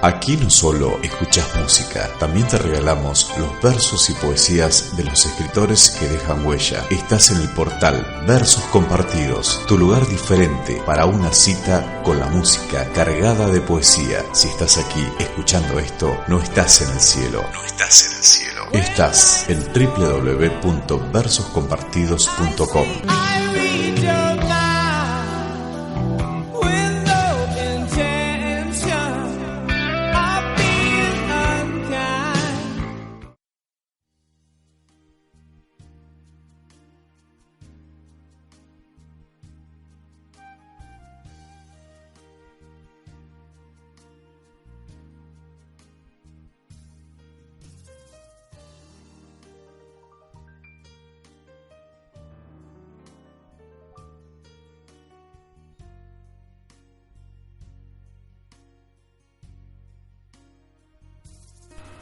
Aquí no solo escuchas música, también te regalamos los versos y poesías de los escritores que dejan huella. Estás en el portal Versos Compartidos, tu lugar diferente para una cita con la música cargada de poesía. Si estás aquí escuchando esto, no estás en el cielo. No estás en el cielo. Estás en www.versoscompartidos.com.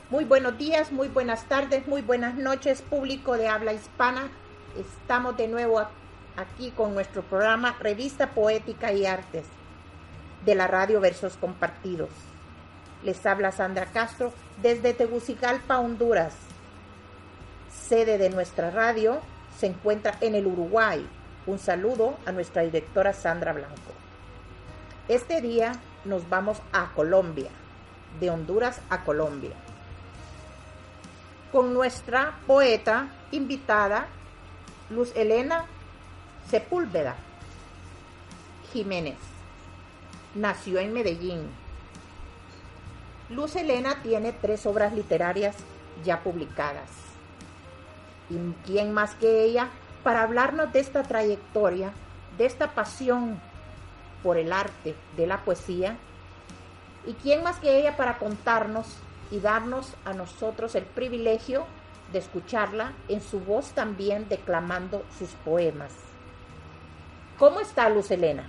Muy buenos días, muy buenas tardes, muy buenas noches, público de habla hispana. Estamos de nuevo aquí con nuestro programa Revista Poética y Artes de la radio Versos Compartidos. Les habla Sandra Castro desde Tegucigalpa, Honduras. Sede de nuestra radio se encuentra en el Uruguay. Un saludo a nuestra directora Sandra Blanco. Este día nos vamos a Colombia, de Honduras a Colombia, con nuestra poeta invitada Luz Helena Sepúlveda Jiménez. Nació en Medellín. Luz Helena tiene 3 obras literarias ya publicadas. ¿Y quién más que ella para hablarnos de esta trayectoria, de esta pasión por el arte de la poesía? ¿Y quién más que ella para contarnos y darnos a nosotros el privilegio de escucharla en su voz también declamando sus poemas? ¿Cómo está Luz Helena?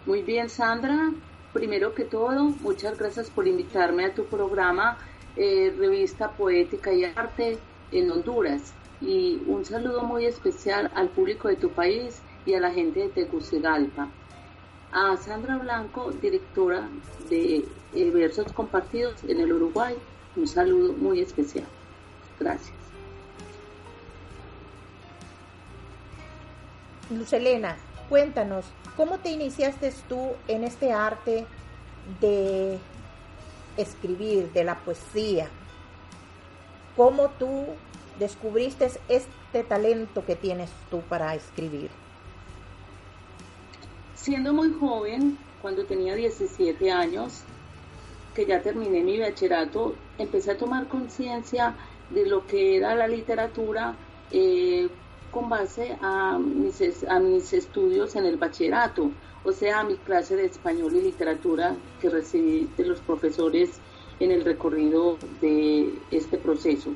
Muy bien, Sandra. Primero que todo, muchas gracias por invitarme a tu programa Revista Poética y Arte en Honduras. Y un saludo muy especial al público de tu país y a la gente de Tegucigalpa. A Sandra Blanco, directora de Versos Compartidos en el Uruguay, un saludo muy especial. Gracias. Luz Helena, cuéntanos, ¿cómo te iniciaste tú en este arte de escribir, de la poesía? ¿Cómo tú descubriste este talento que tienes tú para escribir? Siendo muy joven, cuando tenía 17 años, que ya terminé mi bachillerato, empecé a tomar conciencia de lo que era la literatura con base a mis estudios en el bachillerato, o sea, a mi clase de español y literatura que recibí de los profesores en el recorrido de este proceso.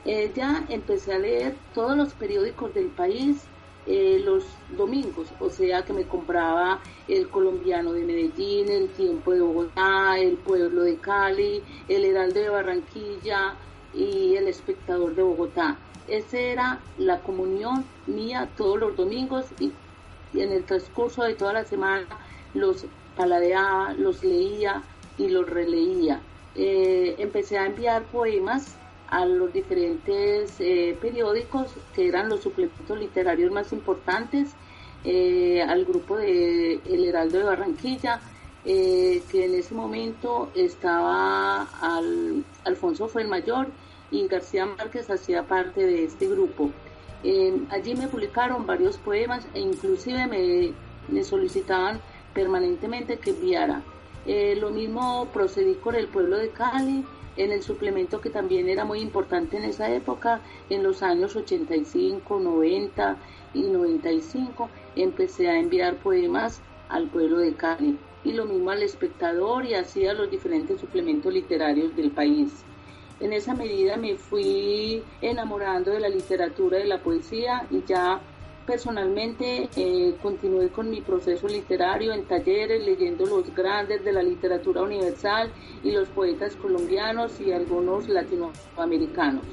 Ya empecé a leer todos los periódicos del país, los domingos, o sea que me compraba El Colombiano de Medellín, El Tiempo de Bogotá, El Pueblo de Cali, El Heraldo de Barranquilla y El Espectador de Bogotá. Esa era la comunión mía todos los domingos y en el transcurso de toda la semana los paladeaba, los leía y los releía. Empecé a enviar poemas a los diferentes periódicos que eran los suplementos literarios más importantes, al grupo de El Heraldo de Barranquilla, que en ese momento estaba Alfonso Fuenmayor y García Márquez hacía parte de este grupo. Allí me publicaron varios poemas e inclusive me solicitaban permanentemente que enviara. Lo mismo procedí con El Pueblo de Cali, en el suplemento que también era muy importante en esa época, en los años 85, 90 y 95, empecé a enviar poemas al Pueblo de Cali, y lo mismo al Espectador y así a los diferentes suplementos literarios del país. En esa medida me fui enamorando de la literatura, de la poesía, y ya personalmente continué con mi proceso literario en talleres, leyendo los grandes de la literatura universal y los poetas colombianos y algunos latinoamericanos.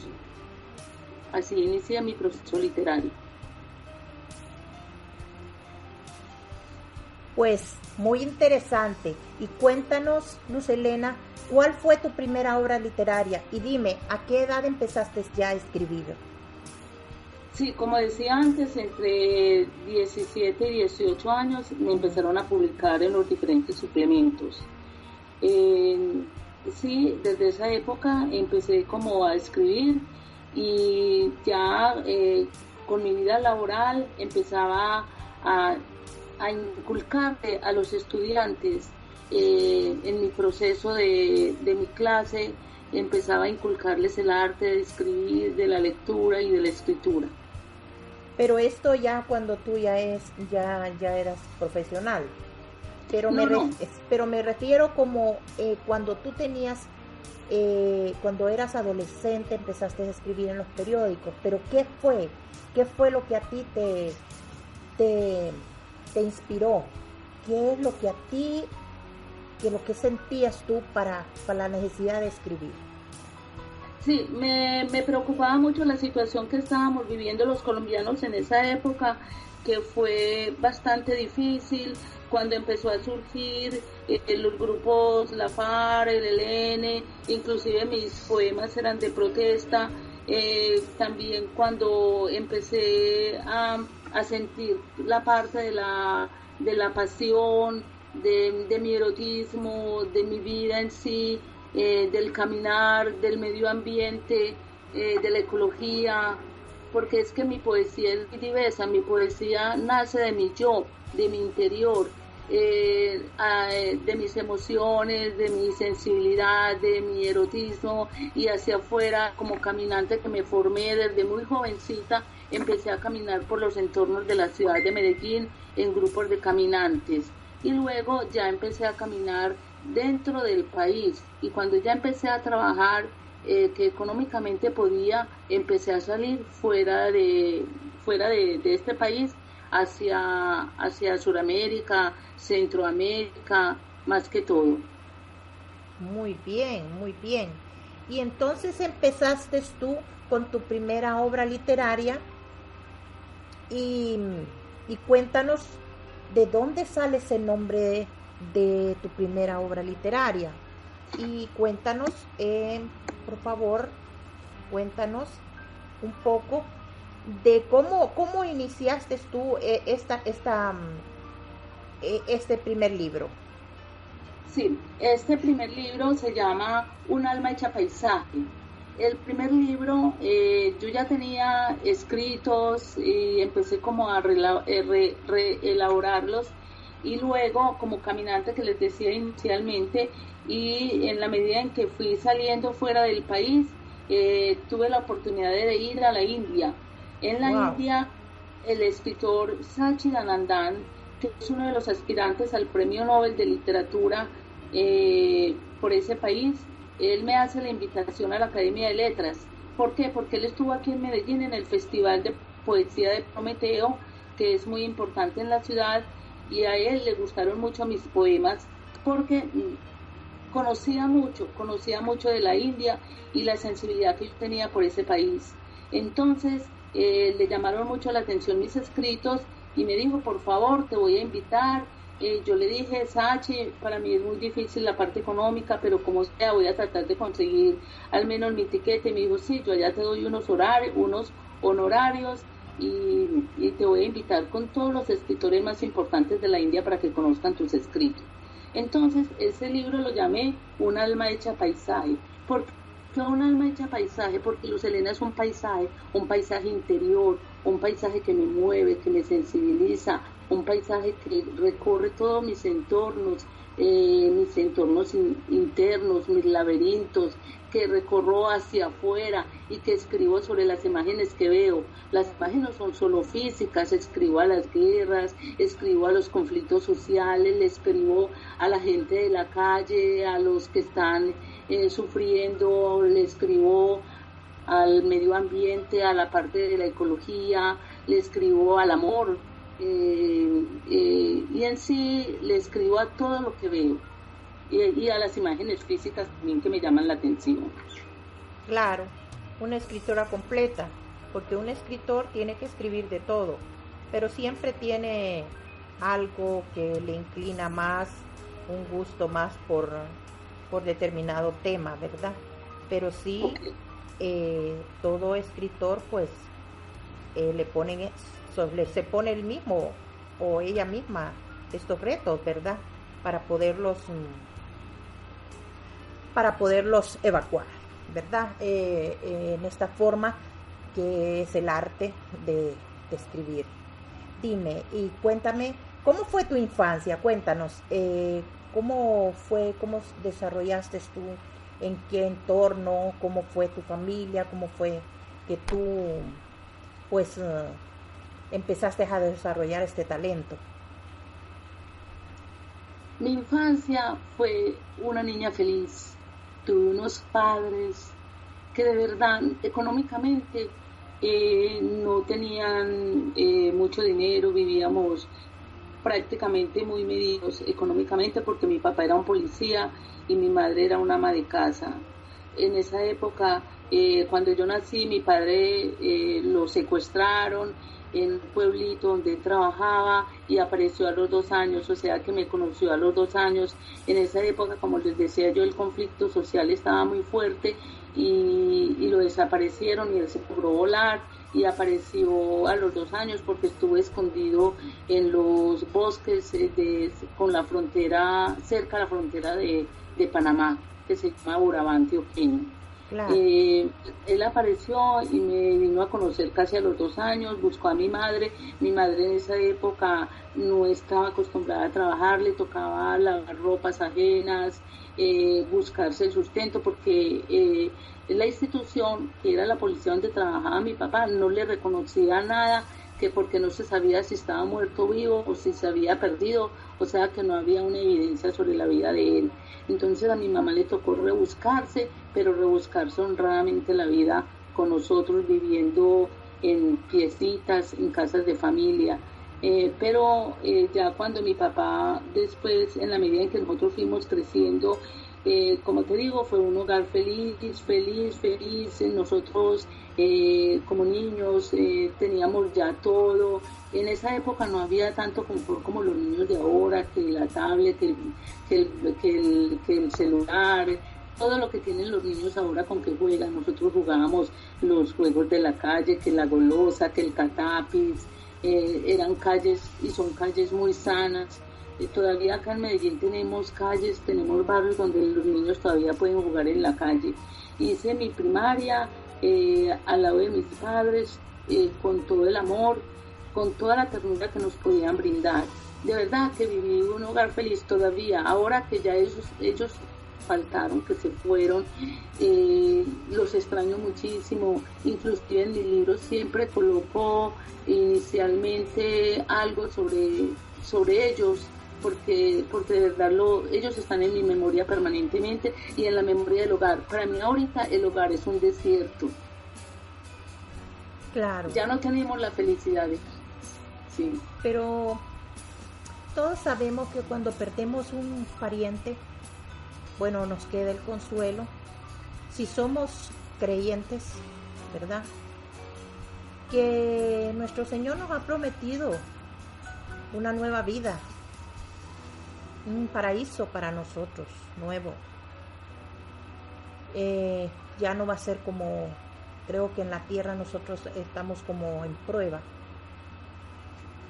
Así inicié mi proceso literario. Pues muy interesante. Y cuéntanos, Luz Helena, ¿Cuál fue tu primera obra literaria? Y dime, ¿a qué edad empezaste ya a escribir? Sí, como decía antes, entre 17 y 18 años me empezaron a publicar en los diferentes suplementos. Sí, desde esa época empecé como a escribir y ya con mi vida laboral empezaba a inculcarle a los estudiantes en mi proceso de mi clase, empezaba a inculcarles el arte de escribir, de la lectura y de la escritura. Pero esto ya cuando tú ya eras profesional. Pero me refiero como cuando tú tenías, cuando eras adolescente empezaste a escribir en los periódicos. Pero ¿qué fue lo que a ti te inspiró? ¿Qué es lo que a ti, lo que sentías tú para la necesidad de escribir? Sí, me preocupaba mucho la situación que estábamos viviendo los colombianos en esa época, que fue bastante difícil, cuando empezó a surgir los grupos La FARC, el ELN, inclusive mis poemas eran de protesta, también cuando empecé a sentir la parte de la pasión, de mi erotismo, de mi vida en sí, del caminar, del medio ambiente, de la ecología, porque es que mi poesía es diversa, mi poesía nace de mi yo, de mi interior, de mis emociones, de mi sensibilidad, de mi erotismo, y hacia afuera como caminante que me formé desde muy jovencita. Empecé a caminar por los entornos de la ciudad de Medellín en grupos de caminantes y luego ya empecé a caminar dentro del país, y cuando ya empecé a trabajar que económicamente podía, empecé a salir fuera de este país hacia Sudamérica, Centroamérica, más que todo. Muy bien, muy bien. Y entonces empezaste tú con tu primera obra literaria y cuéntanos de dónde sale ese nombre de tu primera obra literaria. Y cuéntanos, por favor, cuéntanos un poco de cómo iniciaste tú este primer libro. Sí, este primer libro se llama Un alma hecha paisaje. El primer libro yo ya tenía escritos y empecé como a reelaborarlos, y luego como caminante que les decía inicialmente, y en la medida en que fui saliendo fuera del país, tuve la oportunidad de ir a la India. En la India, el escritor Satchidanandan, que es uno de los aspirantes al Premio Nobel de Literatura por ese país, él me hace la invitación a la Academia de Letras. ¿Por qué? Porque él estuvo aquí en Medellín en el Festival de Poesía de Prometeo, que es muy importante en la ciudad, y a él le gustaron mucho mis poemas porque conocía mucho de la India y la sensibilidad que yo tenía por ese país. Entonces le llamaron mucho la atención mis escritos y me dijo, por favor, te voy a invitar. Yo le dije, Sachi, para mí es muy difícil la parte económica, pero como sea, voy a tratar de conseguir al menos mi tiquete. Y me dijo, sí, yo allá te doy unos honorarios y te voy a invitar con todos los escritores más importantes de la India para que conozcan tus escritos. Entonces, ese libro lo llamé Un alma hecha paisaje. ¿Por qué un alma hecha paisaje? Porque Luz Helena es un paisaje interior, un paisaje que me mueve, que me sensibiliza, un paisaje que recorre todos mis entornos internos, mis laberintos, que recorro hacia afuera y que escribo sobre las imágenes que veo. Las imágenes no son solo físicas, escribo a las guerras, escribo a los conflictos sociales, le escribo a la gente de la calle, a los que están sufriendo, le escribo al medio ambiente, a la parte de la ecología, le escribo al amor, y en sí le escribo a todo lo que veo y a las imágenes físicas también que me llaman la atención. Claro, una escritora completa, porque un escritor tiene que escribir de todo, pero siempre tiene algo que le inclina más, un gusto más por determinado tema, ¿verdad? Pero sí, todo escritor pues se pone el mismo o ella misma estos retos, ¿verdad? Para poderlos evacuar, ¿verdad? En esta forma que es el arte de escribir. Dime y cuéntame, ¿cómo fue tu infancia? Cuéntanos, ¿cómo desarrollaste tú? ¿En qué entorno? ¿Cómo fue tu familia? ¿Cómo fue que tú, pues, empezaste a desarrollar este talento? Mi infancia fue una niña feliz. Tuve unos padres que de verdad económicamente no tenían mucho dinero, vivíamos prácticamente muy medidos económicamente porque mi papá era un policía y mi madre era una ama de casa. En esa época, cuando yo nací, mi padre lo secuestraron en un pueblito donde trabajaba y apareció a los 2 años, o sea que me conoció a los 2 años. En esa época, como les decía yo, el conflicto social estaba muy fuerte y lo desaparecieron y él se logró volar y apareció a los 2 años porque estuvo escondido en los bosques con la frontera, cerca de la frontera de Panamá, que se llama Urabá, Antioqueño. Claro. Él apareció y me vino a conocer casi a los 2 años, buscó a mi madre. Mi madre en esa época no estaba acostumbrada a trabajar, le tocaba lavar ropas ajenas, buscarse el sustento, porque la institución, que era la policía donde trabajaba mi papá, no le reconocía nada, que porque no se sabía si estaba muerto o vivo o si se había perdido, o sea que no había una evidencia sobre la vida de él. Entonces a mi mamá le tocó rebuscarse, pero rebuscarse honradamente la vida con nosotros, viviendo en piecitas, en casas de familia. Pero ya cuando mi papá, después, en la medida en que nosotros fuimos creciendo, como te digo, fue un hogar feliz. Nosotros como niños teníamos ya todo. En esa época no había tanto confort como los niños de ahora, que la tablet, que el celular, todo lo que tienen los niños ahora con que juegan. Nosotros jugábamos los juegos de la calle, que la golosa, que el catapis. Eran calles y son calles muy sanas. Todavía acá en Medellín tenemos calles, tenemos barrios donde los niños todavía pueden jugar en la calle. Hice mi primaria al lado de mis padres, con todo el amor, con toda la ternura que nos podían brindar. De verdad que viví un hogar feliz todavía. Ahora que ya ellos faltaron, que se fueron, los extraño muchísimo. Inclusive en mis libros siempre coloco inicialmente algo sobre ellos, porque de verdad ellos están en mi memoria permanentemente y en la memoria del hogar. Para mí ahorita el hogar es un desierto. Claro. Ya no tenemos la felicidad. Sí. Pero todos sabemos que cuando perdemos un pariente, bueno, nos queda el consuelo. Si somos creyentes, ¿verdad? Que nuestro Señor nos ha prometido una nueva vida, un paraíso para nosotros, nuevo. Ya no va a ser como, creo que en la tierra nosotros estamos como en prueba,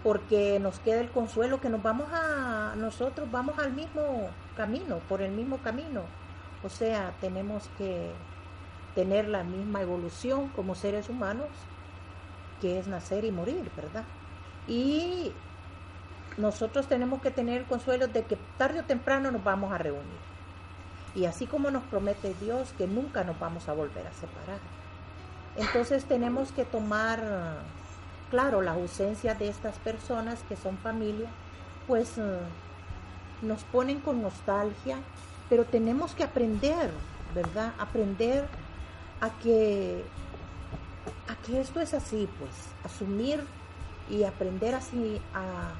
porque nos queda el consuelo que nosotros vamos al mismo camino, por el mismo camino. O sea, tenemos que tener la misma evolución como seres humanos, que es nacer y morir, ¿verdad? Y nosotros tenemos que tener el consuelo de que tarde o temprano nos vamos a reunir. Y así como nos promete Dios que nunca nos vamos a volver a separar. Entonces tenemos que tomar, claro, la ausencia de estas personas que son familia, pues nos ponen con nostalgia, pero tenemos que aprender, ¿verdad? Aprender a que esto es así, pues, asumir y aprender así a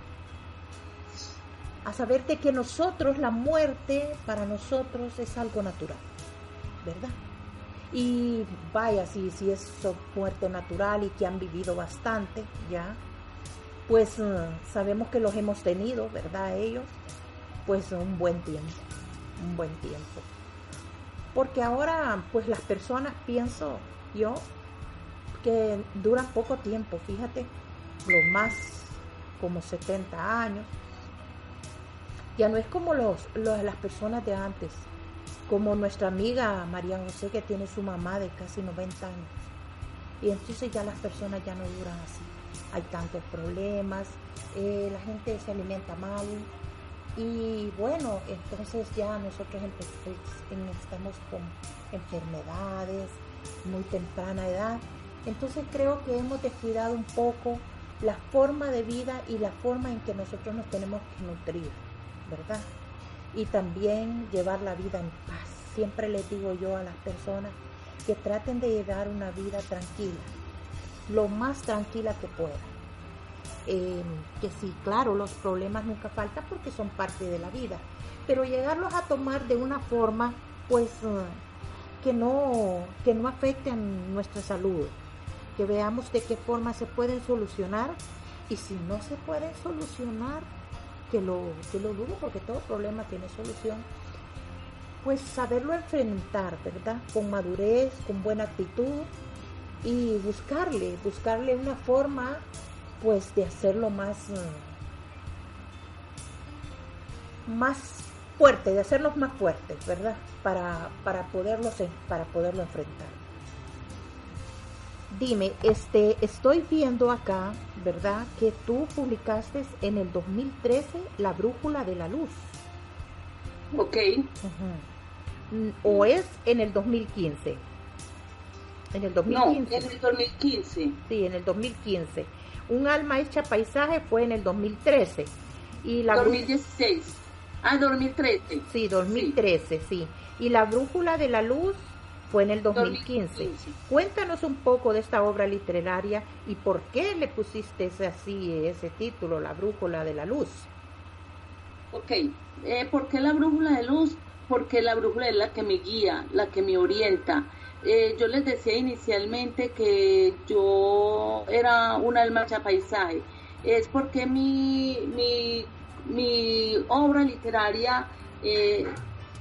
saber de que nosotros, la muerte para nosotros es algo natural, ¿verdad? Y vaya, si es muerte natural y que han vivido bastante ya, pues sabemos que los hemos tenido, ¿verdad? Ellos, pues un buen tiempo. porque ahora pues las personas, pienso yo, que duran poco tiempo, fíjate, lo más como 70 años. Ya no es como las personas de antes, como nuestra amiga María José, que tiene su mamá de casi 90 años. Y entonces ya las personas ya no duran así. Hay tantos problemas, la gente se alimenta mal. Y bueno, entonces ya nosotros estamos con enfermedades, muy temprana edad. Entonces creo que hemos descuidado un poco la forma de vida y la forma en que nosotros nos tenemos que nutrir, ¿verdad? Y también llevar la vida en paz. Siempre les digo yo a las personas que traten de llevar una vida tranquila, lo más tranquila que puedan. Que sí, claro, los problemas nunca faltan porque son parte de la vida, pero llegarlos a tomar de una forma, pues, que no afecten nuestra salud, que veamos de qué forma se pueden solucionar, y si no se pueden solucionar, que lo dudo, porque todo problema tiene solución, pues saberlo enfrentar, ¿verdad? Con madurez, con buena actitud, y buscarle una forma, pues, de hacerlo más fuerte, de hacerlos más fuertes, ¿verdad? Para poderlo enfrentar. Dime, estoy viendo acá, ¿verdad?, que tú publicaste en el 2013 La Brújula de la Luz. Ok. Uh-huh. ¿O es en el 2015? En el 2015. No, en el 2015. Sí, en el 2015. Un alma hecha paisaje fue en el 2013. Y la 2016. 2013. Sí, 2013, sí. Y La Brújula de la Luz fue en el 2015. Cuéntanos un poco de esta obra literaria y por qué le pusiste ese título, La Brújula de la Luz. Ok, ¿por qué La Brújula de Luz? Porque la brújula es la que me guía, la que me orienta. Yo les decía inicialmente que yo era un alma hecha paisaje. Es porque mi obra literaria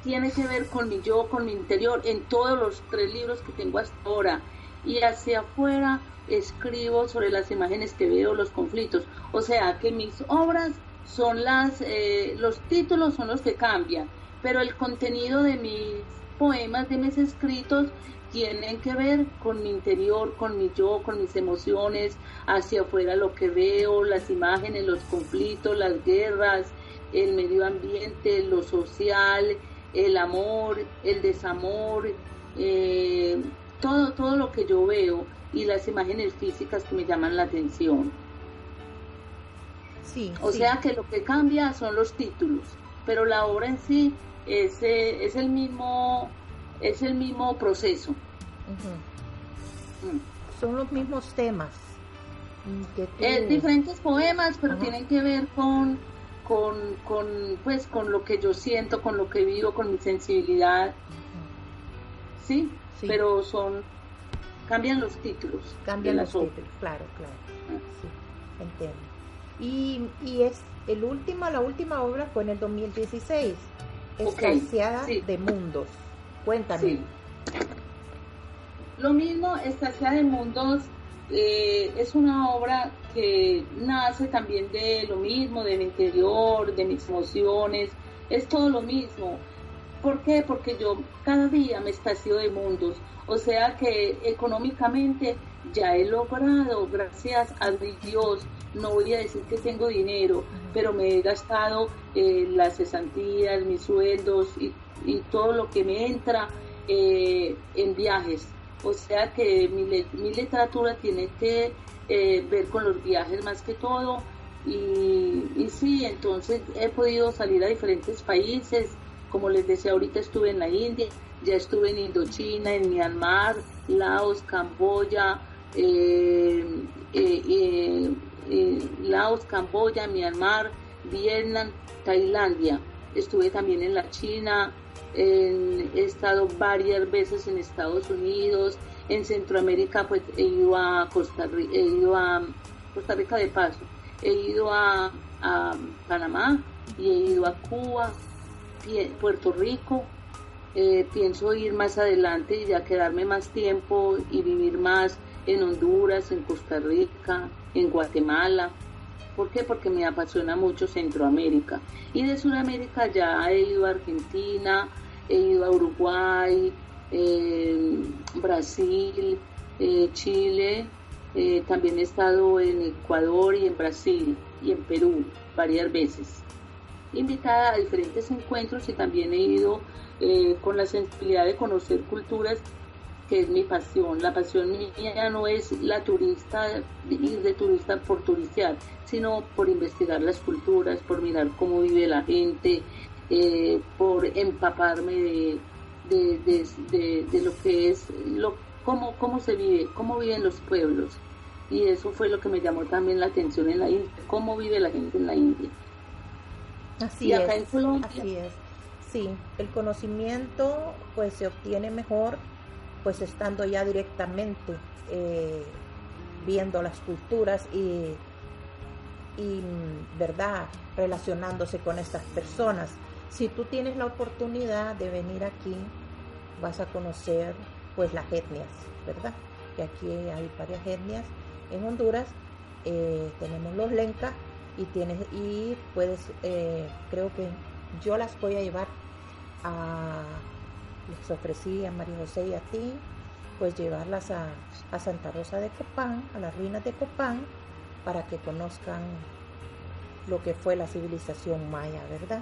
tiene que ver con mi yo, con mi interior, en todos los 3 libros que tengo hasta ahora. Y hacia afuera escribo sobre las imágenes que veo, los conflictos. O sea, que mis obras son los títulos son los que cambian, pero el contenido de mis poemas, de mis escritos, tienen que ver con mi interior, con mi yo, con mis emociones, hacia afuera lo que veo, las imágenes, los conflictos, las guerras, el medio ambiente, lo social, el amor, el desamor, todo lo que yo veo, y las imágenes físicas que me llaman la atención. Sí, o sea que lo que cambia son los títulos, pero la obra en sí es el mismo proceso. Uh-huh. Son los mismos temas que diferentes poemas, pero tienen que ver con lo que yo siento, con lo que vivo, con mi sensibilidad. Uh-huh. ¿Sí? Pero cambian los títulos. Cambian los títulos, claro. Sí, entiendo. Y es la última obra fue en el 2016, Escaseada de Mundos. Cuéntame. Sí. Lo mismo, Escaseada de Mundos es una obra que nace también de lo mismo, de mi interior, de mis emociones, es todo lo mismo. ¿Por qué? Porque yo cada día me escaseo de mundos, o sea que económicamente ya he logrado, gracias a Dios, no voy a decir que tengo dinero, pero me he gastado las cesantías, mis sueldos y todo lo que me entra en viajes. O sea que mi literatura tiene que ver con los viajes más que todo. Y sí, entonces he podido salir a diferentes países. Como les decía, ahorita estuve en la India, ya estuve en Indochina, en Myanmar, Laos, Camboya, Myanmar, Vietnam, Tailandia. Estuve también en la China, he estado varias veces en Estados Unidos, en Centroamérica, pues he ido a Costa Rica de paso, he ido a Panamá y he ido a Cuba, Puerto Rico, Pienso ir más adelante y ya quedarme más tiempo y vivir más en Honduras, en Costa Rica, en Guatemala. ¿Por qué? Porque me apasiona mucho Centroamérica. Y de Sudamérica ya he ido a Argentina, he ido a Uruguay, Brasil, Chile, también he estado en Ecuador y en Brasil y en Perú varias veces. Invitada a diferentes encuentros y también he ido con la sensibilidad de conocer culturas, que es mi pasión. La pasión mía no es la turista, ir de turista por turistear, sino por investigar las culturas, por mirar cómo vive la gente, por empaparme de lo que es, cómo se vive, cómo viven los pueblos. Y eso fue lo que me llamó también la atención en la India, cómo vive la gente en la India. Así es, en Colombia, así es. Sí, el conocimiento pues se obtiene mejor pues estando ya directamente viendo las culturas y verdad, relacionándose con estas personas. Si tú tienes la oportunidad de venir aquí, vas a conocer pues las etnias, ¿verdad? Que aquí hay varias etnias en Honduras. Tenemos los lencas y puedes, creo que yo las voy a llevar les ofrecí a María José y a ti, pues llevarlas a Santa Rosa de Copán, a las ruinas de Copán, para que conozcan lo que fue la civilización maya, ¿verdad?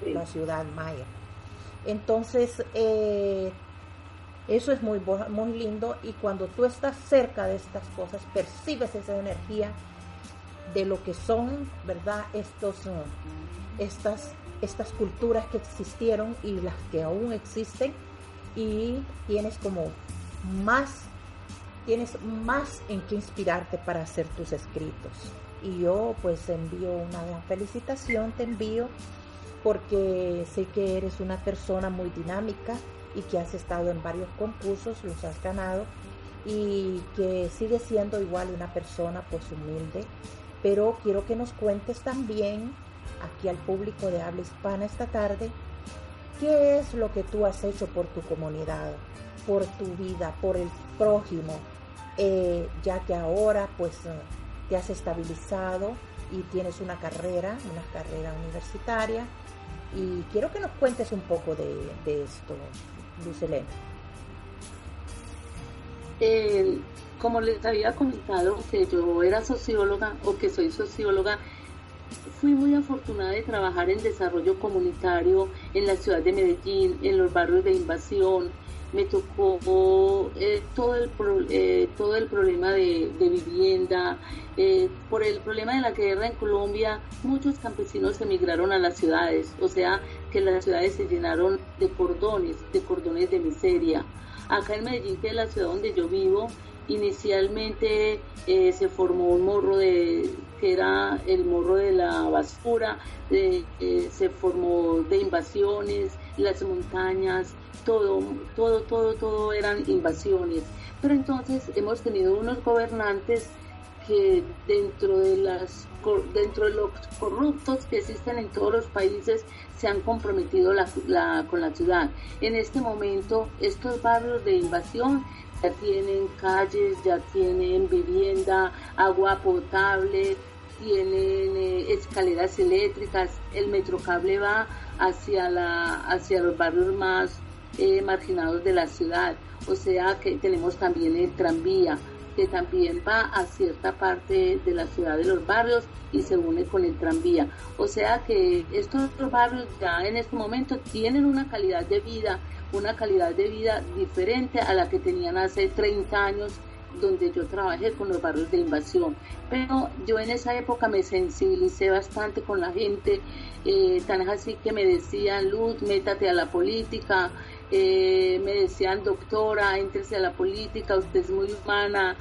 La ciudad maya. Entonces, eso es muy lindo, y cuando tú estás cerca de estas cosas, percibes esa energía de lo que son, ¿verdad? Estas culturas que existieron y las que aún existen, y tienes más en qué inspirarte para hacer tus escritos. Y yo pues envío una gran felicitación, te envío, porque sé que eres una persona muy dinámica y que has estado en varios concursos, los has ganado, y que sigues siendo igual una persona pues humilde. Pero quiero que nos cuentes también aquí al público de habla hispana esta tarde, ¿qué es lo que tú has hecho por tu comunidad, por tu vida, por el prójimo, ya que ahora pues te has estabilizado y tienes una carrera universitaria? Y quiero que nos cuentes un poco de esto, Luz Helena. Como les había comentado que yo era socióloga, o que soy socióloga, fui muy afortunada de trabajar en desarrollo comunitario en la ciudad de Medellín, en los barrios de invasión. Me tocó todo el problema de vivienda. Por el problema de la guerra en Colombia, muchos campesinos emigraron a las ciudades, o sea que las ciudades se llenaron de cordones de miseria. Acá en Medellín, que es la ciudad donde yo vivo, inicialmente se formó un morro que era el morro de la basura, se formó de invasiones, las montañas, todo eran invasiones. Pero entonces hemos tenido unos gobernantes que dentro de los corruptos que existen en todos los países se han comprometido con la ciudad. En este momento estos barrios de invasión ya tienen calles, ya tienen vivienda, agua potable, tienen escaleras eléctricas, el metrocable va hacia los barrios más marginados de la ciudad, o sea que tenemos también el tranvía, que también va a cierta parte de la ciudad de los barrios y se une con el tranvía. O sea que estos barrios ya en este momento tienen una calidad de vida diferente a la que tenían hace 30 años, donde yo trabajé con los barrios de invasión. Pero yo en esa época me sensibilicé bastante con la gente, tan así que me decían: Luz, métate a la política. Me decían: doctora, éntrese a la política, usted es muy humana.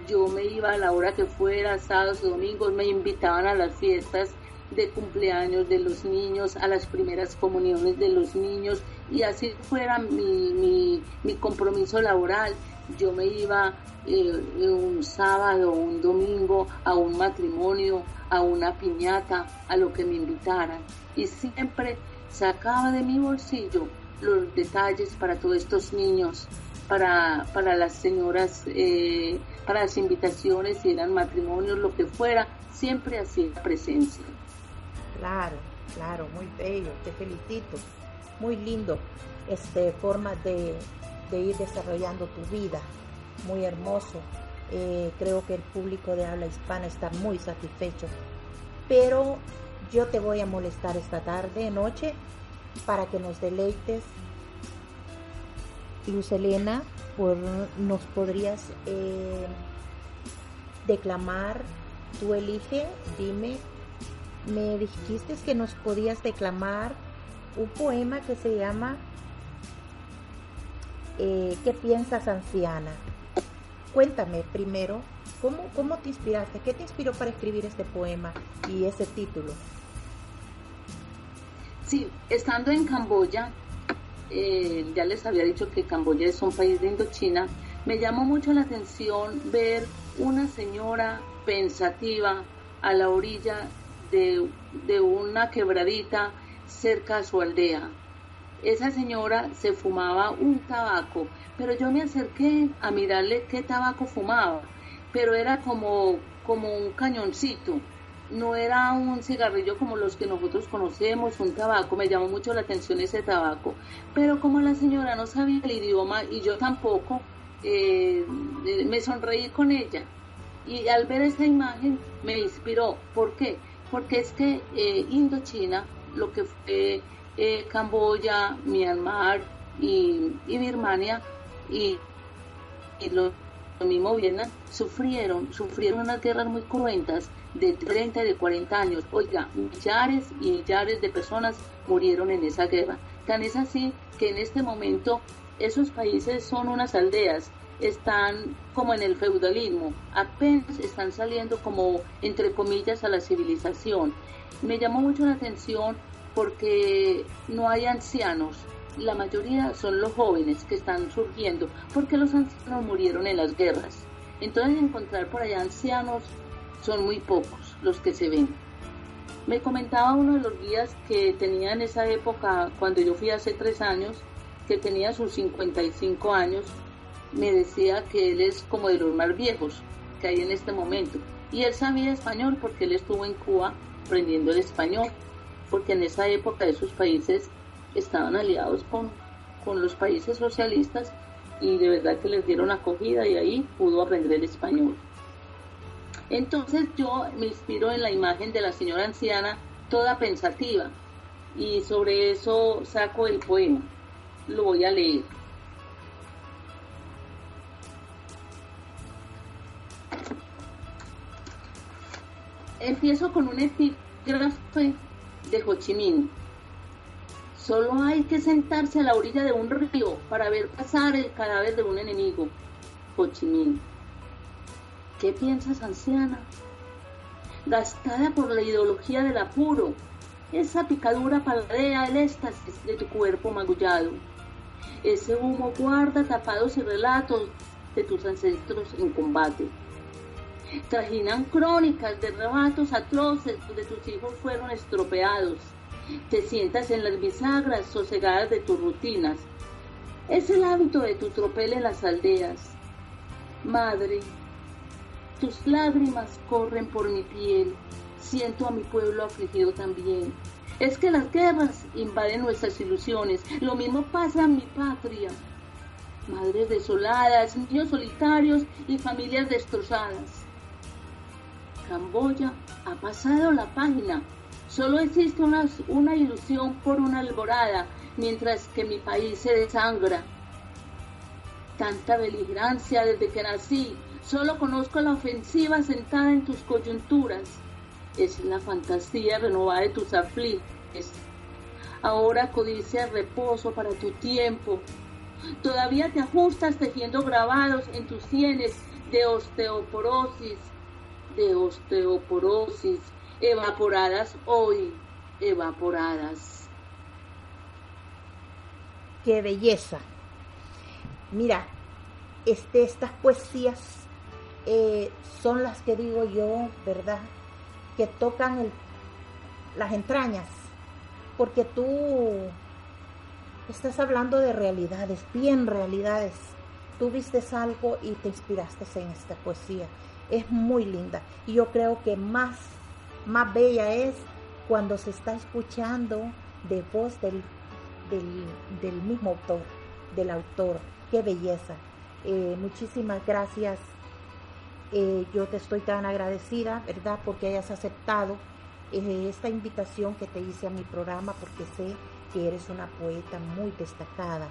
Yo me iba a la hora que fuera, sábados y domingos, me invitaban a las fiestas de cumpleaños de los niños, a las primeras comuniones de los niños, y así fuera mi compromiso laboral. Yo me iba un sábado o un domingo a un matrimonio, a una piñata, a lo que me invitaran, y siempre sacaba de mi bolsillo los detalles para todos estos niños, para las señoras, para las invitaciones, si eran matrimonios, lo que fuera, siempre hacía presencia. Claro, claro, muy bello, te felicito. Muy lindo, forma de ir desarrollando tu vida, muy hermoso. Creo que el público de habla hispana está muy satisfecho. Pero yo te voy a molestar esta tarde, noche, para que nos deleites. Luz Helena, nos podrías declamar, tú elige, dime, me dijiste que nos podías declamar un poema que se llama ¿Qué piensas, anciana? Cuéntame primero, ¿cómo te inspiraste? ¿Qué te inspiró para escribir este poema y ese título? Sí, estando en Camboya, ya les había dicho que Camboya es un país de Indochina, me llamó mucho la atención ver una señora pensativa a la orilla de una quebradita cerca a su aldea. Esa señora se fumaba un tabaco, pero yo me acerqué a mirarle qué tabaco fumaba, pero era como un cañoncito, no era un cigarrillo como los que nosotros conocemos, un tabaco. Me llamó mucho la atención ese tabaco, pero como la señora no sabía el idioma y yo tampoco, me sonreí con ella, y al ver esta imagen me inspiró. ¿Por qué? Porque es que Indochina, lo que fue Camboya, Myanmar y Birmania y lo mismo Vietnam, sufrieron unas guerras muy cruentas de 30 y de 40 años. Oiga, millares y millares de personas murieron en esa guerra. Tan es así que en este momento esos países son unas aldeas, están como en el feudalismo, apenas están saliendo como entre comillas a la civilización. Me llamó mucho la atención porque no hay ancianos, la mayoría son los jóvenes que están surgiendo, porque los ancianos murieron en las guerras. Entonces encontrar por allá ancianos son muy pocos los que se ven. Me comentaba uno de los guías que tenía en esa época, cuando yo fui hace 3 años, que tenía sus 55 años, me decía que él es como de los más viejos que hay en este momento. Y él sabía español porque él estuvo en Cuba aprendiendo el español, porque en esa época esos países estaban aliados con los países socialistas y de verdad que les dieron acogida y ahí pudo aprender el español. Entonces yo me inspiro en la imagen de la señora anciana, toda pensativa, y sobre eso saco el poema. Lo voy a leer. Empiezo con un epígrafe de Ho Chi Minh. Solo hay que sentarse a la orilla de un río para ver pasar el cadáver de un enemigo. Ho Chi Minh. ¿Qué piensas, anciana? Gastada por la ideología del apuro, esa picadura paladea el éxtasis de tu cuerpo magullado. Ese humo guarda tapados y relatos de tus ancestros en combate. Trajinan crónicas de arrebatos atroces donde tus hijos fueron estropeados. Te sientas en las bisagras sosegadas de tus rutinas. Es el hábito de tu tropel en las aldeas. Madre, tus lágrimas corren por mi piel. Siento a mi pueblo afligido también. Es que las guerras invaden nuestras ilusiones. Lo mismo pasa en mi patria. Madres desoladas, niños solitarios y familias destrozadas. Camboya ha pasado la página. Solo existe una ilusión por una alborada, mientras que mi país se desangra. Tanta beligerancia desde que nací. Solo conozco la ofensiva sentada en tus coyunturas. Es la fantasía renovada de tus afliges. Ahora codicia el reposo para tu tiempo. Todavía te ajustas tejiendo grabados en tus sienes de osteoporosis, evaporadas hoy, evaporadas. ¡Qué belleza! Mira, estas poesías son las que digo yo, ¿verdad? Que tocan las entrañas, porque tú estás hablando de realidades, bien realidades. Tú viste algo y te inspiraste en esta poesía. Es muy linda. Y yo creo que más bella es cuando se está escuchando de voz del mismo autor, del autor. Qué belleza. Muchísimas gracias. Yo te estoy tan agradecida, ¿verdad? Porque hayas aceptado esta invitación que te hice a mi programa, porque sé que eres una poeta muy destacada.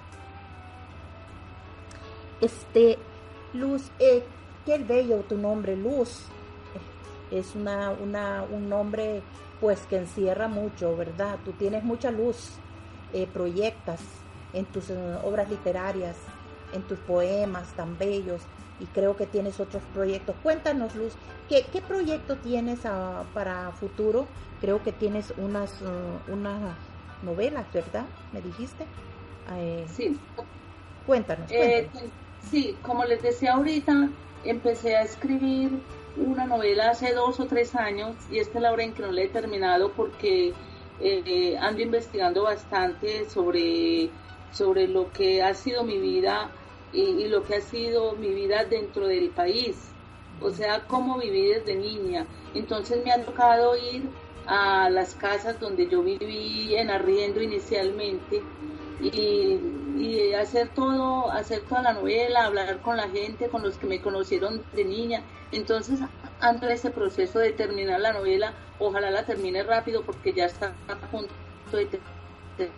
Luz, qué bello tu nombre, Luz. Es un nombre pues que encierra mucho, ¿verdad? Tú tienes mucha luz, proyectas en tus obras literarias, en tus poemas tan bellos, y creo que tienes otros proyectos. Cuéntanos, Luz, ¿qué proyecto tienes para futuro? Creo que tienes unas novelas, ¿verdad? ¿Me dijiste? Sí. Cuéntanos. Sí, como les decía ahorita, empecé a escribir una novela hace 2 o 3 años, y esta es la hora en que no la he terminado porque ando investigando bastante sobre lo que ha sido mi vida y lo que ha sido mi vida dentro del país, o sea, cómo viví desde niña. Entonces me ha tocado ir a las casas donde yo viví en arriendo inicialmente y hacer toda la novela, hablar con la gente, con los que me conocieron de niña. Entonces ando en ese proceso de terminar la novela. Ojalá la termine rápido porque ya está a punto de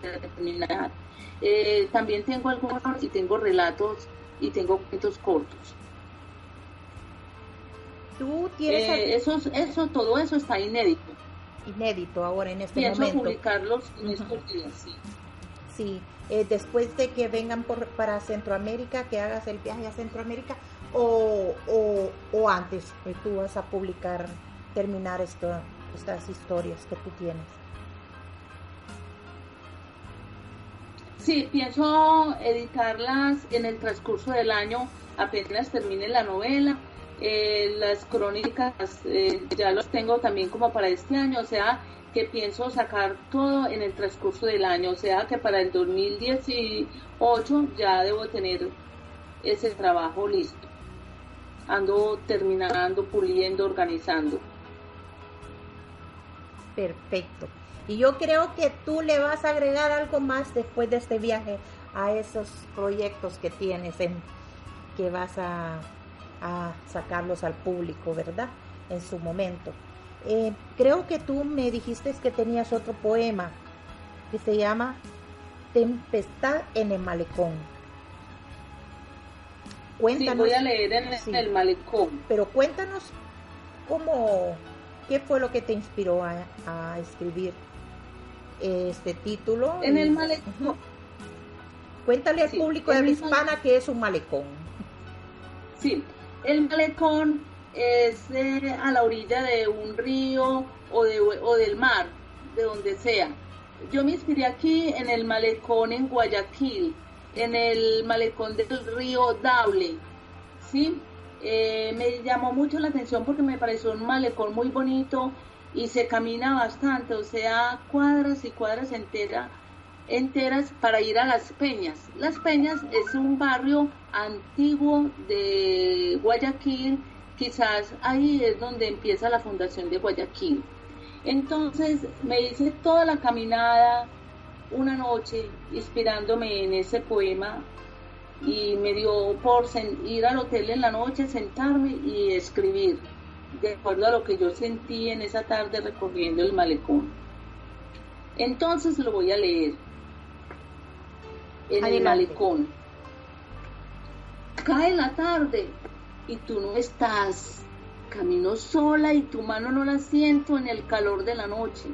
terminar. También tengo algunos y tengo relatos y tengo cuentos cortos. ¿Tú tienes todo eso está inédito. Inédito ahora en este momento. Pienso publicarlos en estos días, sí. Sí, después de que vengan para Centroamérica, que hagas el viaje a Centroamérica, o antes tú vas a terminar estas historias que tú tienes. Sí, pienso editarlas en el transcurso del año, apenas termine la novela. Las crónicas ya los tengo también como para este año, o sea que pienso sacar todo en el transcurso del año, o sea que para el 2018 ya debo tener ese trabajo listo. Ando terminando, puliendo, organizando. Perfecto. Y yo creo que tú le vas a agregar algo más después de este viaje a esos proyectos que tienes, que vas a sacarlos al público, ¿verdad? En su momento. Creo que tú me dijiste que tenías otro poema que se llama Tempestad en el malecón. Cuéntanos. Sí, voy a leer en el malecón. Pero cuéntanos qué fue lo que te inspiró a escribir este título. En el malecón. Uh-huh. Cuéntale al público de habla hispana qué es un malecón. Sí, el malecón es a la orilla de un río o del mar, de donde sea. Yo me inspiré aquí en el malecón en Guayaquil, en el malecón del río Daule, ¿sí? Me llamó mucho la atención porque me pareció un malecón muy bonito y se camina bastante, o sea, cuadras y cuadras enteras para ir a Las Peñas. Las Peñas es un barrio antiguo de Guayaquil, quizás ahí es donde empieza la fundación de Guayaquil. Entonces me hice toda la caminada una noche inspirándome en ese poema y me dio por ir al hotel en la noche, sentarme y escribir de acuerdo a lo que yo sentí en esa tarde recorriendo el malecón. Entonces lo voy a leer. En el malecón. Cae la tarde y tú no estás. Camino sola y tu mano no la siento en el calor de la noche.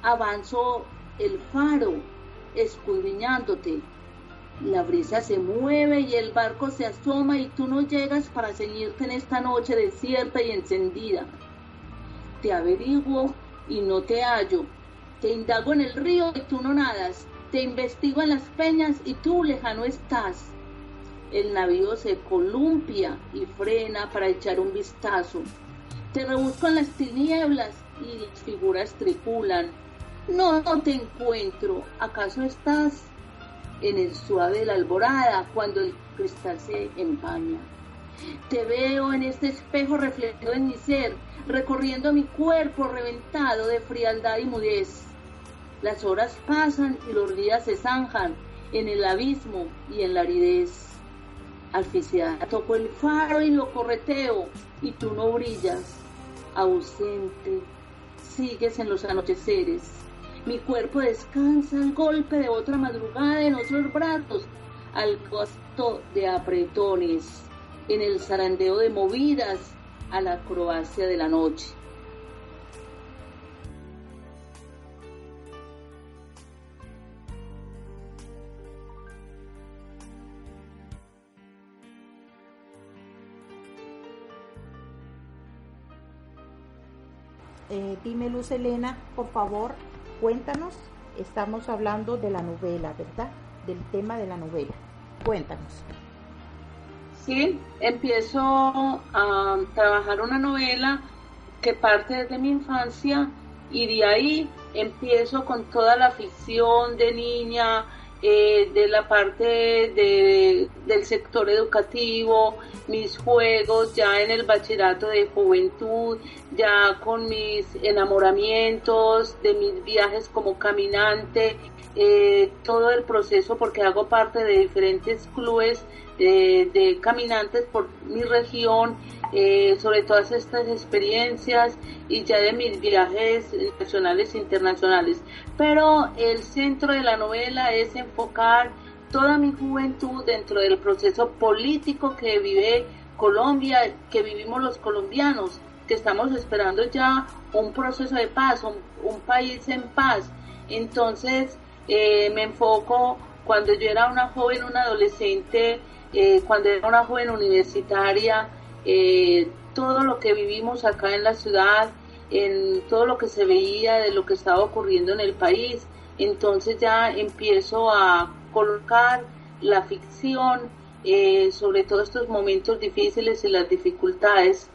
Avanzo el faro, escudriñándote. La brisa se mueve y el barco se asoma y tú no llegas para ceñirte en esta noche desierta y encendida. Te averiguo y no te hallo. Te indago en el río y tú no nadas. Te investigo en las peñas y tú lejano estás. El navío se columpia y frena para echar un vistazo. Te rebusco en las tinieblas y las figuras tripulan. No te encuentro. ¿Acaso estás en el suave de la alborada cuando el cristal se empaña? Te veo en este espejo reflejado en mi ser, recorriendo mi cuerpo reventado de frialdad y mudez. Las horas pasan y los días se zanjan en el abismo y en la aridez. Alficiada toco el faro y lo correteo, y tú no brillas. Ausente, sigues en los anocheceres. Mi cuerpo descansa al golpe de otra madrugada en otros brazos, al costo de apretones, en el zarandeo de movidas a la acrobacia de la noche. Dime, Luz Helena, por favor, cuéntanos. Estamos hablando de la novela, ¿verdad? Del tema de la novela. Cuéntanos. Sí, empiezo a trabajar una novela que parte desde mi infancia y de ahí empiezo con toda la ficción de niña, de la parte del sector educativo, mis juegos ya en el bachillerato de juventud, ya con mis enamoramientos, de mis viajes como caminante, todo el proceso porque hago parte de diferentes clubes de caminantes por mi región, sobre todas estas experiencias y ya de mis viajes nacionales e internacionales. Pero el centro de la novela es enfocar toda mi juventud dentro del proceso político que vive Colombia, que vivimos los colombianos, que estamos esperando ya un proceso de paz, un país en paz. Entonces me enfoco cuando yo era una joven, una adolescente, cuando era una joven universitaria, todo lo que vivimos acá en la ciudad, en todo lo que se veía de lo que estaba ocurriendo en el país. Entonces ya empiezo a colocar la ficción sobre todos estos momentos difíciles y las dificultades.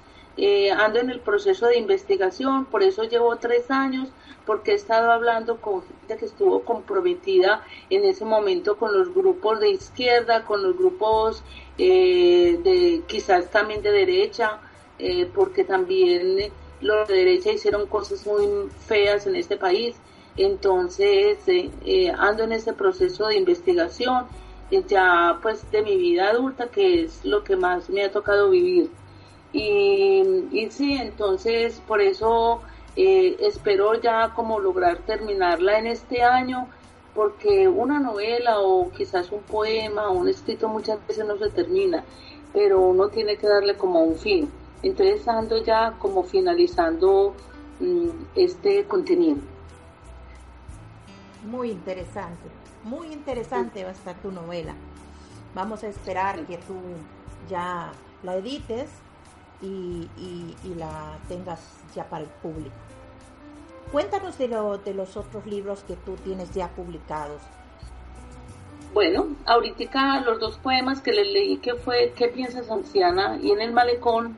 Ando en el proceso de investigación, por eso llevo 3 años, porque he estado hablando con gente que estuvo comprometida en ese momento con los grupos de izquierda, con los grupos quizás también de derecha, porque también los de derecha hicieron cosas muy feas en este país. Entonces ando en ese proceso de investigación ya pues de mi vida adulta, que es lo que más me ha tocado vivir. Y sí, entonces por eso espero ya como lograr terminarla en este año, porque una novela o quizás un poema o un escrito muchas veces no se termina, pero uno tiene que darle como un fin. Entonces ando ya como finalizando este contenido. Muy interesante va a estar tu novela. Vamos a esperar que tú ya la edites y la tengas ya para el público. Cuéntanos de los otros libros que tú tienes ya publicados. Bueno, ahorita los 2 poemas que les leí, que fue ¿Qué piensas, anciana? Y En el malecón,